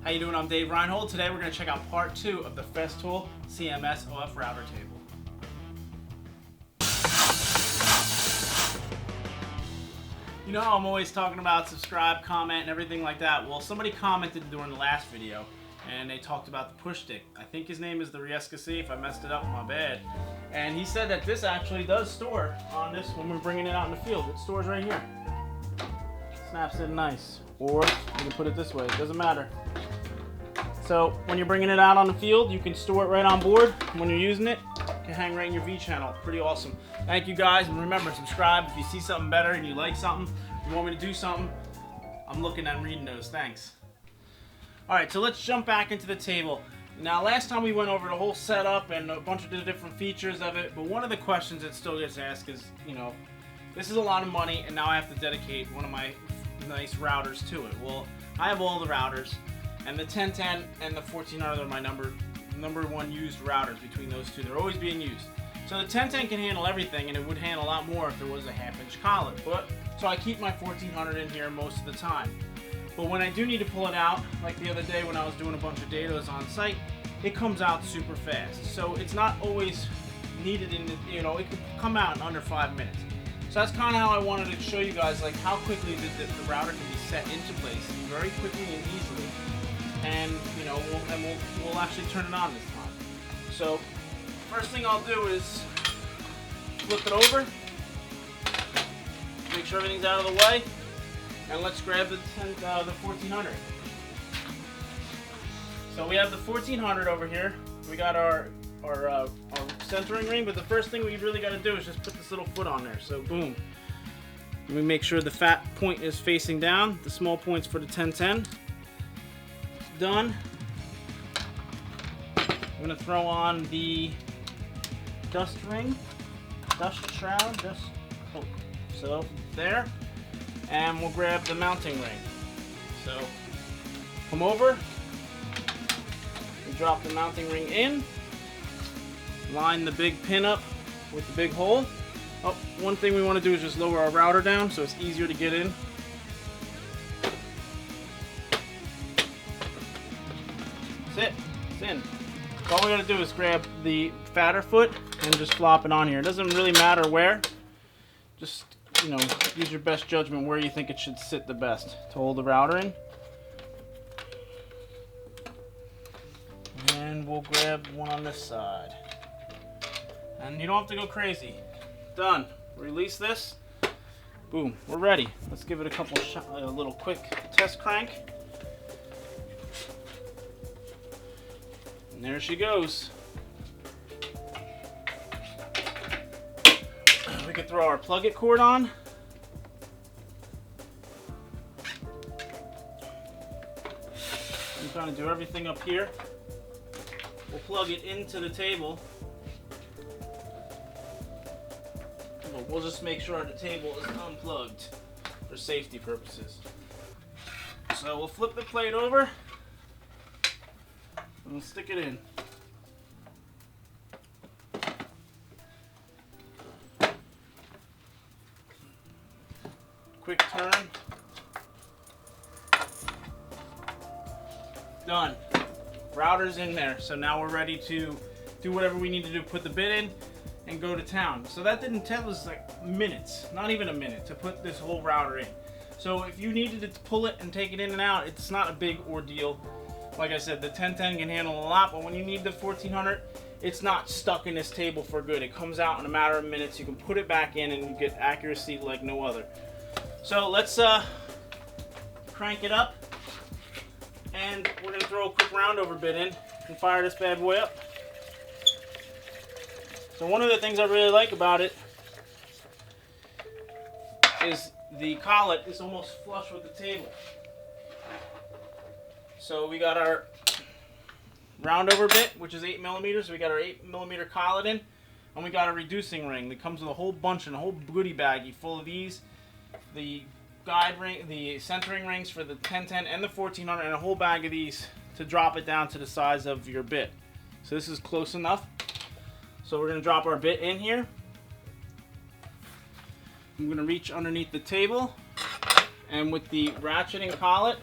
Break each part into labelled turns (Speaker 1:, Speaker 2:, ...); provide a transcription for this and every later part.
Speaker 1: How you doing? I'm Dave Reinhold. Today we're going to check out part 2 of the Festool CMS OF router table. You know how I'm always talking about subscribe, comment, and everything like that? Well, somebody commented during the last video, and they talked about the push stick. I think his name is the Riesca. If I messed it up, my bad. And he said that this actually does store on this when we're bringing it out in the field. It stores right here. Snaps in nice. Or you can put it this way, it doesn't matter. So when you're bringing it out on the field, you can store it right on board. When you're using it, it can hang right in your V channel. Pretty awesome. Thank you guys, and remember, subscribe if you see something better and you like something, you want me to do something, I'm looking and reading those. Thanks. Alright, so let's jump back into the table. Now, last time we went over the whole setup and a bunch of the different features of it, but one of the questions that still gets asked is, you know, this is a lot of money and now I have to dedicate one of my nice routers to it. Well, I have all the routers, and the 1010 and the 1400 are my number one used routers between those two. They're always being used. So the 1010 can handle everything, and it would handle a lot more if there was a half-inch collet. But so I keep my 1400 in here most of the time. But when I do need to pull it out, like the other day when I was doing a bunch of datas on site, it comes out super fast. So it's not always needed in the, you know, it could come out in under 5 minutes. So that's kind of how I wanted to show you guys, like how quickly the router can be set into place, very quickly and easily. And you know, we'll actually turn it on this time. So first thing I'll do is flip it over, make sure everything's out of the way, and let's grab the 1400. So we have the 1400 over here. We got our centering ring, but the first thing we really got to do is just put this little foot on there. So boom. We make sure the fat point is facing down. The small point's for the 1010. Done. I'm gonna throw on the dust shroud. So there, and we'll grab the mounting ring. So come over. We drop the mounting ring in. Line the big pin up with the big hole. Oh, one thing we want to do is just lower our router down so it's easier to get in. That's it. It's in. So all we got to do is grab the fatter foot and just flop it on here. It doesn't really matter where. Just, you know, use your best judgment where you think it should sit the best to hold the router in. And we'll grab one on this side. And you don't have to go crazy. Done. Release this. Boom. We're ready. Let's give it a little quick test crank. And there she goes. We could throw our plug-it cord on. I'm trying to do everything up here. We'll plug it into the table. We'll just make sure the table is unplugged for safety purposes. So we'll flip the plate over and we'll stick it in. Quick turn. Done. Router's in there. So now we're ready to do whatever we need to do. Put the bit in and go to town. So that didn't tell us like minutes, not even a minute, to put this whole router in. So if you needed to pull it and take it in and out, it's not a big ordeal. Like I said, the 1010 can handle a lot, but when you need the 1400, it's not stuck in this table for good. It comes out in a matter of minutes. You can put it back in and you get accuracy like no other. So let's crank it up, and we're gonna throw a quick roundover bit in and fire this bad boy up. So one of the things I really like about it is the collet is almost flush with the table. So we got our roundover bit, which is 8 millimeters. We got our 8 millimeter collet in, and we got a reducing ring that comes with a whole bunch and a whole goodie baggie full of these. The guide ring, the centering rings for the 1010 and the 1400, and a whole bag of these to drop it down to the size of your bit. So this is close enough. So we're going to drop our bit in here. I'm going to reach underneath the table, and with the ratcheting collet,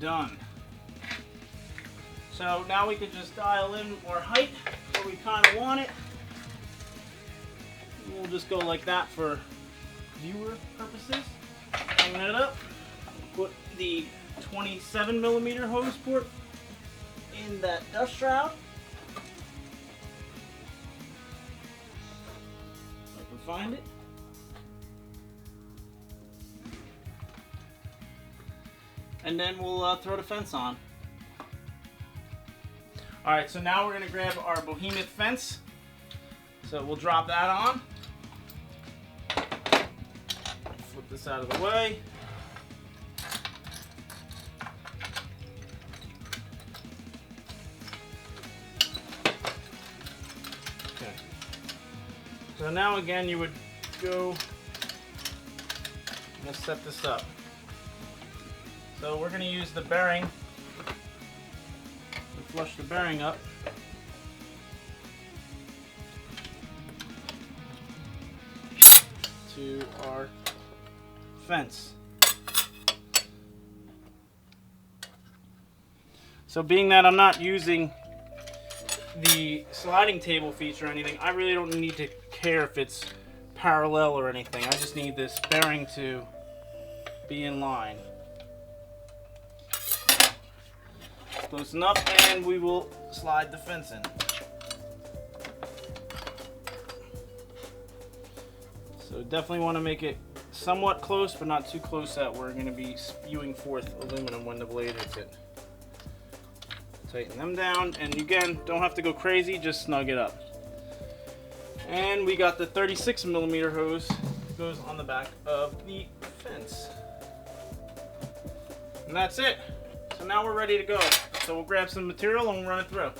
Speaker 1: done. So now we can just dial in our height where we kind of want it. We'll just go like that for viewer purposes. Hang it up. Put the 27mm hose port in that dust shroud. If I can find it. And then we'll throw the fence on. Alright, so now we're going to grab our behemoth fence. So we'll drop that on. Flip this out of the way. Okay. So now again you would go, let's set this up. So we're going to use the bearing to flush the bearing up. To our fence. So being that I'm not using the sliding table feature or anything, I really don't need to care if it's parallel or anything. I just need this bearing to be in line. Close enough, and we will slide the fence in. So definitely want to make it somewhat close, but not too close that we're going to be spewing forth aluminum when the blade hits it. Tighten them down, and again, don't have to go crazy, just snug it up. And we got the 36mm hose goes on the back of the fence. And that's it. So now we're ready to go. So we'll grab some material and we'll run it through.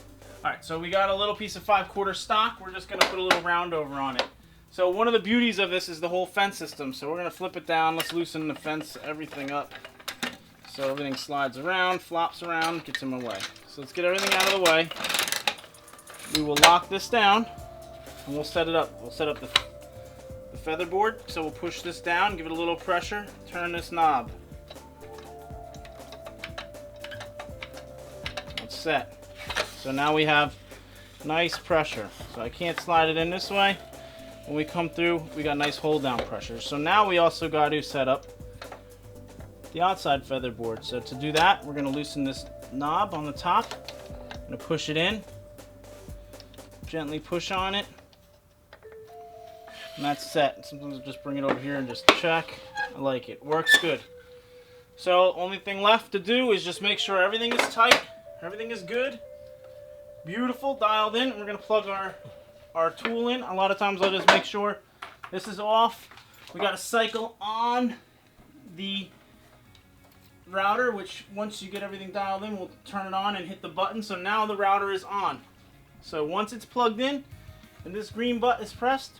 Speaker 1: Alright, so we got a little piece of 5/4 stock. We're just going to put a little round over on it. So one of the beauties of this is the whole fence system. So we're going to flip it down. Let's loosen the fence, everything up. So everything slides around, flops around, gets in the way. So let's get everything out of the way. We will lock this down and we'll set it up. We'll set up the feather board. So we'll push this down, give it a little pressure, turn this knob. It's set. So now we have nice pressure. So I can't slide it in this way. When we come through, we got nice hold down pressure. So now we also got to set up the outside feather board. So to do that, we're going to loosen this knob on the top. I'm going to push it in. Gently push on it. And that's set. Sometimes I'll just bring it over here and just check. I like it. Works good. So only thing left to do is just make sure everything is tight. Everything is good. Beautiful. Dialed in. We're going to plug our tool in. A lot of times I'll just make sure this is off. We got to cycle on the router, which once you get everything dialed in, we'll turn it on and hit the button. So now the router is on. So once it's plugged in and this green button is pressed,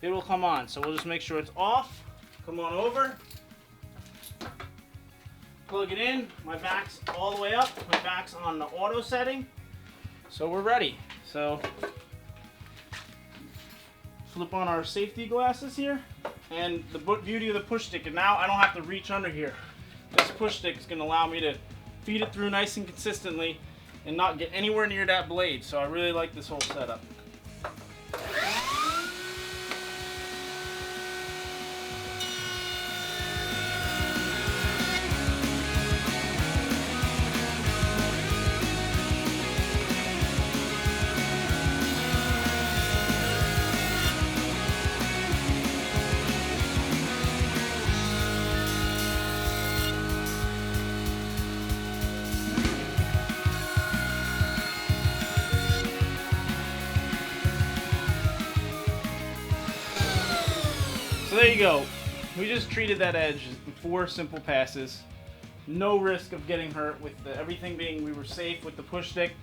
Speaker 1: it will come on. So we'll just make sure it's off. Come on over. Plug it in. My back's all the way up. My back's on the auto setting. So we're ready. So flip on our safety glasses here. And the beauty of the push stick, and now I don't have to reach under here. This push stick is going to allow me to feed it through nice and consistently and not get anywhere near that blade. So I really like this whole setup. So there you go. We just treated that edge in 4 simple passes. No risk of getting hurt with everything being, we were safe with the push stick.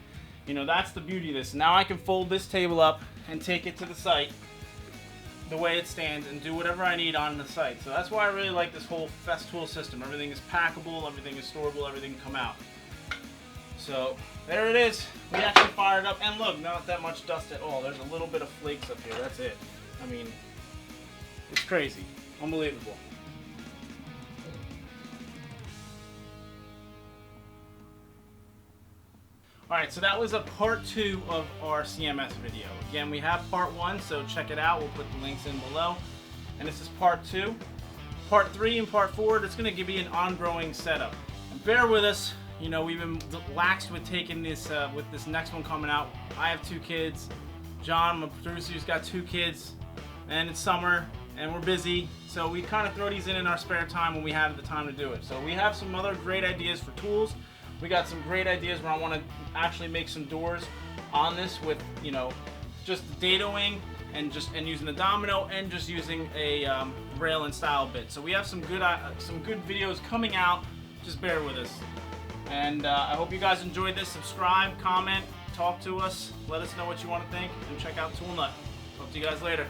Speaker 1: You know, that's the beauty of this. Now I can fold this table up and take it to the site the way it stands and do whatever I need on the site. So that's why I really like this whole Festool system. Everything is packable, everything is storable, everything can come out. So there it is. We actually fired up, and look, not that much dust at all. There's a little bit of flakes up here, that's it. I mean, it's crazy. Unbelievable. Alright, so that was a part 2 of our CMS video. Again, we have part 1, so check it out. We'll put the links in below. And this is part 2. Part 3 and part 4, that's going to give you an ongoing setup. And bear with us. You know, we've been laxed with taking this, with this next one coming out. I have 2 kids. John, my producer, has got 2 kids. And it's summer, and we're busy. So we kind of throw these in our spare time when we have the time to do it. So we have some other great ideas for tools. We got some great ideas where I want to actually make some doors on this with, you know, just dadoing and using the domino and just using a rail and style bit. So we have some good videos coming out. Just bear with us. And I hope you guys enjoyed this. Subscribe, comment, talk to us, let us know what you want to think, and check out Tool Nut. Talk to you guys later.